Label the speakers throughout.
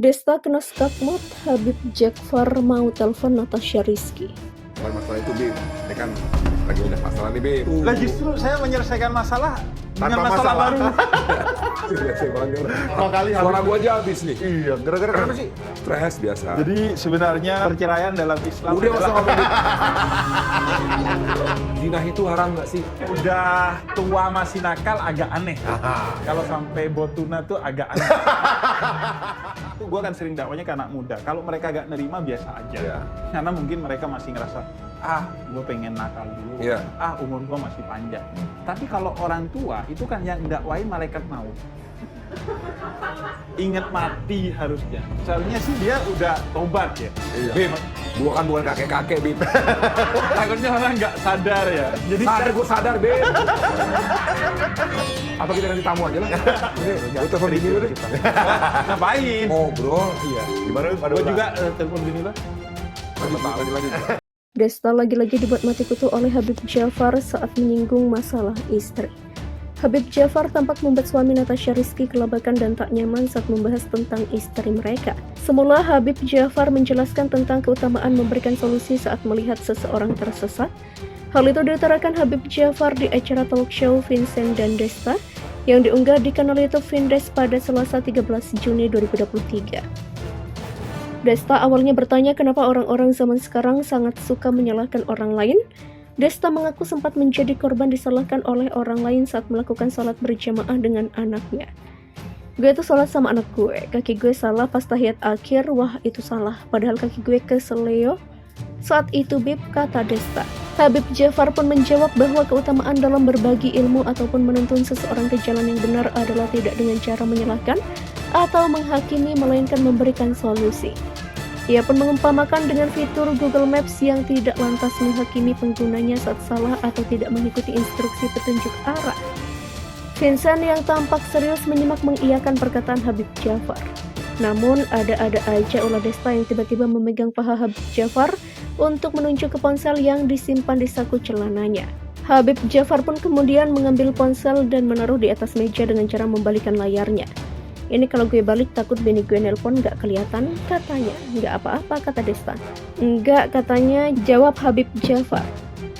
Speaker 1: Desta kena skakmat, Habib Jafar mau telepon Natasha Rizky.
Speaker 2: Bukan masalah itu, Bim. Ini kan lagi banyak masalah nih, Bim.
Speaker 3: Lah justru saya menyelesaikan masalah dengan
Speaker 2: Tanpa
Speaker 3: masalah baru.
Speaker 2: Kali suara gua aja habis nih.
Speaker 3: Iya, gara-gara kenapa sih?
Speaker 2: Stres biasa.
Speaker 3: Jadi sebenarnya perceraian dalam Islam
Speaker 2: Udah
Speaker 3: adalah
Speaker 2: usah ngomong. Zina itu haram nggak sih?
Speaker 3: udah tua masih nakal agak aneh. Kalau sampai botuna tuh agak aneh. Gue kan sering dakwanya ke anak muda. Kalau mereka gak nerima biasa aja.
Speaker 2: Iya.
Speaker 3: Karena mungkin mereka masih ngerasa, gue pengen nakal dulu.
Speaker 2: Iya.
Speaker 3: Umur gue masih panjang. Tapi kalau orang tua itu kan yang dakwain malaikat maut. Ingat mati harusnya. Soalnya sih dia udah tobat ya.
Speaker 2: Iya. Bim, gua kan bukan kakek-kakek, Bim.
Speaker 3: Takutnya orang nggak sadar ya. Jadi
Speaker 2: Gua sadar, Bim. Apa kita ganti tamu aja lah? Ini, gua telepon bini lu deh.
Speaker 3: ngapain?
Speaker 2: Ngobrol.
Speaker 3: Iya.
Speaker 2: Gimana?
Speaker 3: Gue juga telepon bini lo.
Speaker 2: Lanjut.
Speaker 1: Desta lagi-lagi dibuat mati kutu oleh Habib Jafar saat menyinggung masalah istri. Habib Jafar tampak membuat suami Natasha Rizky kelabakan dan tak nyaman saat membahas tentang istri mereka. Semula Habib Jafar menjelaskan tentang keutamaan memberikan solusi saat melihat seseorang tersesat. Hal itu diutarakan Habib Jafar di acara talk show Vincent dan Desta yang diunggah di kanal YouTube Vindes pada Selasa 13 Juni 2023. Desta awalnya bertanya kenapa orang-orang zaman sekarang sangat suka menyalahkan orang lain. Desta mengaku sempat menjadi korban disalahkan oleh orang lain saat melakukan sholat berjamaah dengan anaknya. Gue tuh sholat sama anak gue, kaki gue salah pas tahiyat akhir, wah itu salah, padahal kaki gue keseleo. Saat itu Bib, kata Desta. Habib Jafar pun menjawab bahwa keutamaan dalam berbagi ilmu ataupun menuntun seseorang ke jalan yang benar adalah tidak dengan cara menyalahkan atau menghakimi, melainkan memberikan solusi. Ia pun mengumpamakan dengan fitur Google Maps yang tidak lantas menghakimi penggunanya saat salah atau tidak mengikuti instruksi petunjuk arah. Vincent yang tampak serius menyimak mengiyakan perkataan Habib Jafar. Namun ada-ada aja ulah Desta yang tiba-tiba memegang paha Habib Jafar untuk menunjuk ke ponsel yang disimpan di saku celananya. Habib Jafar pun kemudian mengambil ponsel dan menaruh di atas meja dengan cara membalikan layarnya. Ini kalau gue balik takut bini gue nelpon gak kelihatan, katanya. Gak apa-apa, kata Desta. Enggak, katanya, jawab Habib Jafar.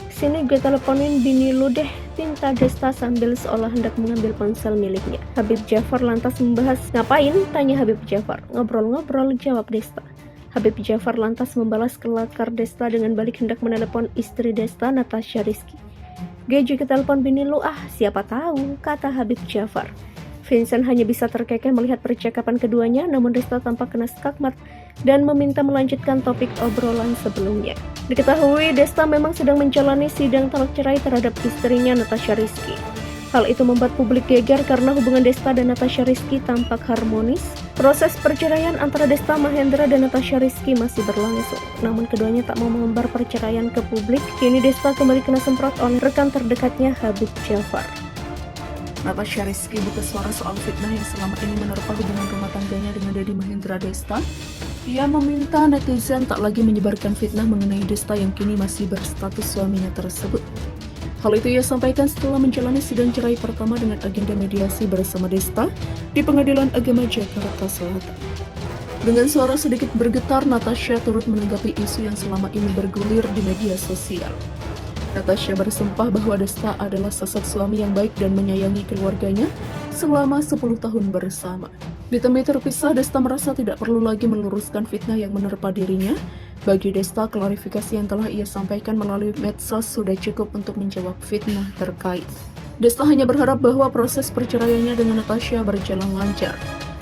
Speaker 1: Sini gue teleponin bini lu deh, pinta Desta sambil seolah hendak mengambil ponsel miliknya. Habib Jafar lantas membahas, ngapain? Tanya Habib Jafar. Ngobrol-ngobrol, jawab Desta. Habib Jafar lantas membalas kelakar Desta dengan balik hendak menelepon istri Desta, Natasha Rizky. Gue juga telepon bini lu, siapa tahu, kata Habib Jafar. Vincent hanya bisa terkekeh melihat percakapan keduanya, namun Desta tampak kena skakmat dan meminta melanjutkan topik obrolan sebelumnya. Diketahui Desta memang sedang menjalani sidang talak cerai terhadap istrinya Natasha Rizky. Hal itu membuat publik geger karena hubungan Desta dan Natasha Rizky tampak harmonis. Proses perceraian antara Desta Mahendra dan Natasha Rizky masih berlangsung, namun keduanya tak mau mengumbar perceraian ke publik. Kini Desta kembali kena semprot oleh rekan terdekatnya Habib Jafar.
Speaker 4: Natasha Rizky buka suara soal fitnah yang selama ini menerpa hubungan rumah tangganya dengan Deddy Mahendra Desta. Ia meminta netizen tak lagi menyebarkan fitnah mengenai Desta yang kini masih berstatus suaminya tersebut. Hal itu ia sampaikan setelah menjalani sidang cerai pertama dengan agenda mediasi bersama Desta di Pengadilan Agama Jakarta Selatan. Dengan suara sedikit bergetar, Natasha turut menanggapi isu yang selama ini bergulir di media sosial. Natasha bersumpah bahwa Desta adalah sosok suami yang baik dan menyayangi keluarganya selama 10 tahun bersama. Ditemui terpisah, Desta merasa tidak perlu lagi meluruskan fitnah yang menerpa dirinya. Bagi Desta, klarifikasi yang telah ia sampaikan melalui medsos sudah cukup untuk menjawab fitnah terkait. Desta hanya berharap bahwa proses perceraiannya dengan Natasha berjalan lancar.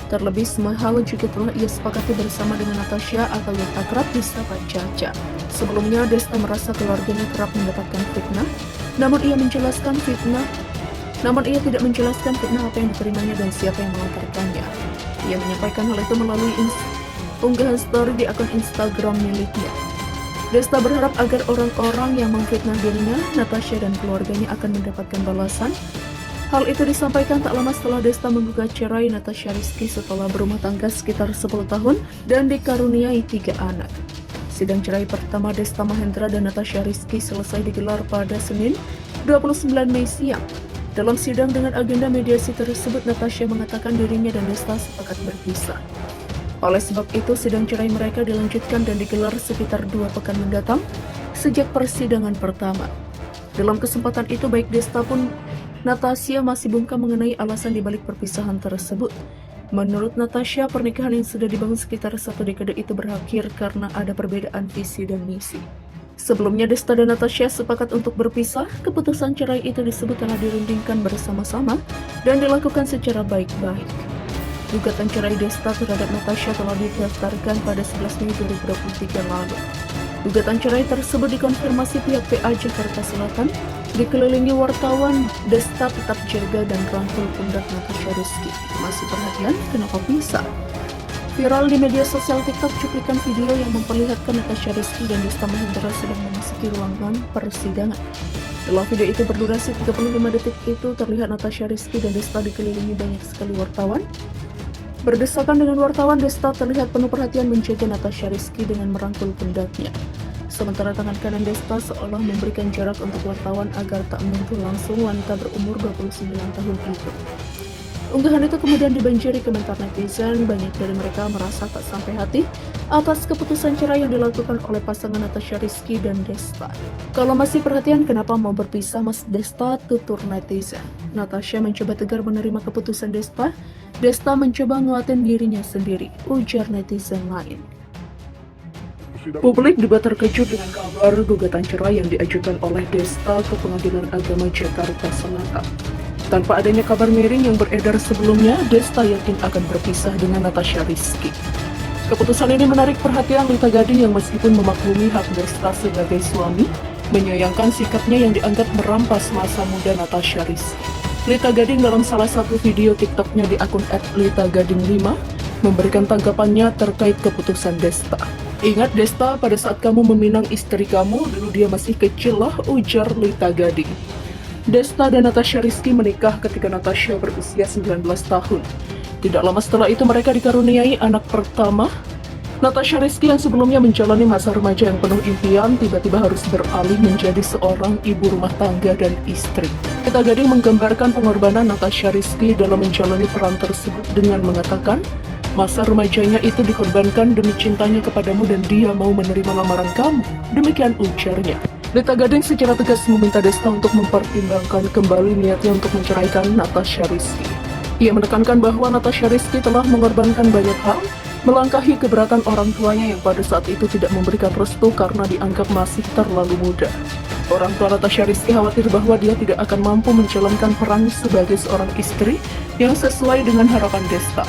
Speaker 4: Terlebih semua hal juga telah ia sepakati bersama dengan Natasha atau yang akrab disapa Caca. Sebelumnya Desta merasa keluarganya kerap mendapatkan fitnah, namun ia tidak menjelaskan fitnah apa yang diterimanya dan siapa yang melontarkannya. Ia menyampaikan hal itu melalui unggahan story di akun Instagram miliknya. Desta berharap agar orang-orang yang memfitnah dirinya, Natasha dan keluarganya akan mendapatkan balasan. Hal itu disampaikan tak lama setelah Desta menggugat cerai Natasha Rizky setelah berumah tangga sekitar 10 tahun dan dikaruniai 3 anak. Sidang cerai pertama Desta Mahendra dan Natasha Rizky selesai digelar pada Senin 29 Mei siang. Dalam sidang dengan agenda mediasi tersebut, Natasha mengatakan dirinya dan Desta sepakat berpisah. Oleh sebab itu, sidang cerai mereka dilanjutkan dan digelar sekitar 2 pekan mendatang sejak persidangan pertama. Dalam kesempatan itu, baik Desta pun Natasha masih bungkam mengenai alasan dibalik perpisahan tersebut. Menurut Natasha, pernikahan yang sudah dibangun sekitar 1 dekade itu berakhir karena ada perbedaan visi dan misi. Sebelumnya, Desta dan Natasha sepakat untuk berpisah. Keputusan cerai itu disebut telah dirundingkan bersama-sama dan dilakukan secara baik-baik. Gugatan cerai Desta terhadap Natasha telah didaftarkan pada 11 Mei 2023 lalu. Gugatan cerai tersebut dikonfirmasi pihak PA Jakarta Selatan. Dikelilingi wartawan, Desta tetap jaga dan rangkul pundak Natasha Rizky. Masih perhatian, kenapa pisah? Viral di media sosial TikTok cuplikan video yang memperlihatkan Natasha Rizky dan Desta Mahendra sedang memasuki ruangan persidangan. Dalam video itu berdurasi 35 detik itu terlihat Natasha Rizky dan Desta dikelilingi banyak sekali wartawan. Berdesakan dengan wartawan, Desta terlihat penuh perhatian menjaga Natasha Rizky dengan merangkul pundaknya. Sementara tangan kanan Desta seolah memberikan jarak untuk wartawan agar tak menyentuh langsung wanita berumur 29 tahun itu. Unggahan itu kemudian dibanjiri komentar netizen. Banyak dari mereka merasa tak sampai hati atas keputusan cerai yang dilakukan oleh pasangan Natasha Rizky dan Desta. Kalau masih perhatian kenapa mau berpisah Mas Desta, tutur netizen. Natasha mencoba tegar menerima keputusan Desta. Desta mencoba nguatin dirinya sendiri, ujar netizen lain. Publik juga terkejut dengan kabar gugatan cerai yang diajukan oleh Desta ke Pengadilan Agama Jakarta Selatan. Tanpa adanya kabar miring yang beredar sebelumnya, Desta yakin akan berpisah dengan Natasha Rizky. Keputusan ini menarik perhatian Lita Gading yang meskipun memaklumi hak Desta sebagai suami, menyayangkan sikapnya yang dianggap merampas masa muda Natasha Rizky. Lita Gading dalam salah satu video TikToknya di akun @litagading5 memberikan tanggapannya terkait keputusan Desta. Ingat Desta, pada saat kamu meminang istri kamu, dulu dia masih kecil lah, ujar Lita Gading. Desta dan Natasha Rizky menikah ketika Natasha berusia 19 tahun. Tidak lama setelah itu mereka dikaruniai anak pertama. Natasha Rizky yang sebelumnya menjalani masa remaja yang penuh impian, tiba-tiba harus beralih menjadi seorang ibu rumah tangga dan istri. Lita Gading menggambarkan pengorbanan Natasha Rizky dalam menjalani peran tersebut dengan mengatakan, masa remajanya itu dikorbankan demi cintanya kepadamu dan dia mau menerima lamaran kamu. Demikian ujarnya. Lita Gading secara tegas meminta Desta untuk mempertimbangkan kembali niatnya untuk menceraikan Natasha Rizky. Ia menekankan bahwa Natasha Rizky telah mengorbankan banyak hal, melangkahi keberatan orang tuanya yang pada saat itu tidak memberikan restu karena dianggap masih terlalu muda. Orang tua Natasha Rizky khawatir bahwa dia tidak akan mampu menjalankan peran sebagai seorang istri yang sesuai dengan harapan Desta.